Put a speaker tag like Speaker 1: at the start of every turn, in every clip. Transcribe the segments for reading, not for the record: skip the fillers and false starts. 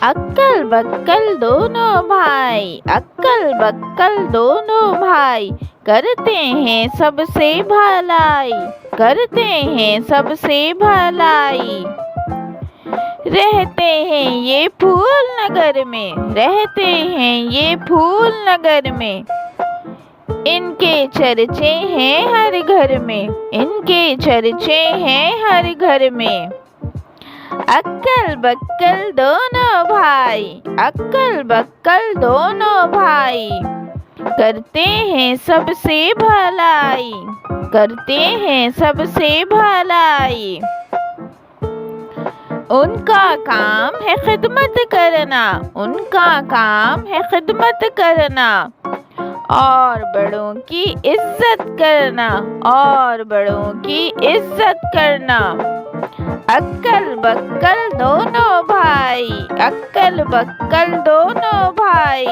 Speaker 1: अक्कल बक्कल दोनों भाई, अक्कल बक्कल दोनों भाई, करते हैं सबसे भलाई, करते हैं सबसे भलाई। रहते हैं ये फूल नगर में, रहते हैं ये फूल नगर में, इनके चर्चे हैं हर घर में, इनके चर्चे हैं हर घर में। अक्कल बक्कल दोनों भाई, अक्कल बक्कल दोनों भाई, करते हैं सबसे भलाई, करते हैं सबसे भलाई। उनका काम है खिदमत करना, उनका काम है खिदमत करना, और बड़ों की इज्जत करना, और बड़ों की इज्जत करना। अक्कल बक्कल दोनों भाई, अक्कल बक्कल दोनों भाई,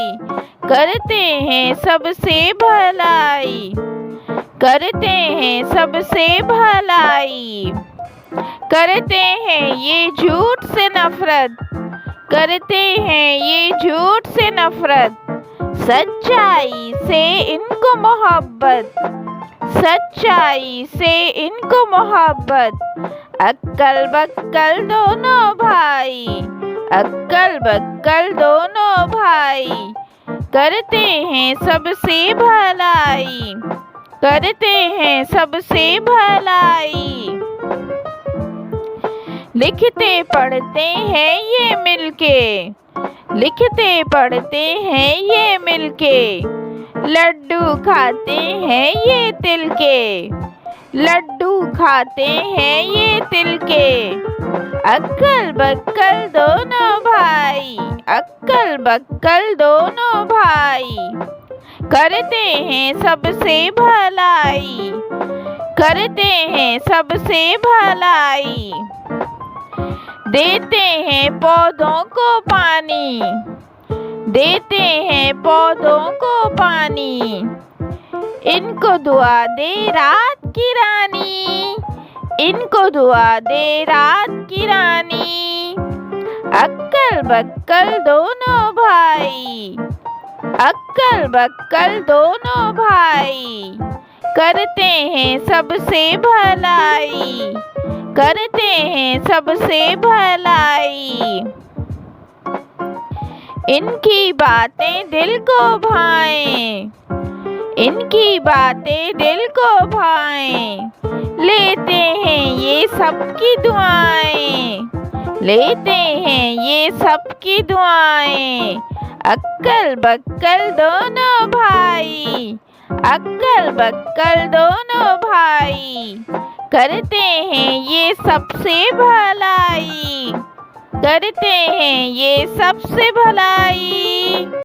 Speaker 1: करते हैं सबसे भलाई, करते हैं सबसे भलाई। करते हैं ये झूठ से नफरत, करते हैं ये झूठ से नफरत, सच्चाई से इनको मोहब्बत, सच्चाई से इनको मोहब्बत। अक्कल बक्कल दोनों भाई, अक्कल बक्कल दोनों भाई, करते हैं सबसे भलाई, करते हैं सबसे भलाई। लिखते पढ़ते हैं ये मिलके, लिखते पढ़ते हैं ये मिलके, लड्डू खाते हैं ये तिल के, लड्डू खाते हैं ये तिल के। अक्कल बक्कल दोनों भाई, अक्कल बक्कल दोनों भाई, करते हैं सबसे भलाई, करते हैं सबसे भलाई। देते हैं पौधों को पानी, देते हैं पौधों को पानी, इनको दुआ दे रात की रानी, इनको दुआ दे रात की रानी। अक्कल बक्कल दोनों भाई, अक्कल बक्कल दोनों भाई, करते हैं सबसे भलाई, करते हैं सबसे भलाई। इनकी बातें दिल को भाएं, इनकी बातें दिल को भाएं, लेते हैं ये सबकी दुआएं, लेते हैं ये सबकी दुआएं। अक्कल बक्कल दोनों भाई, अक्कल बक्कल दोनों भाई, करते हैं ये सबसे भलाई, करते हैं ये सबसे भलाई।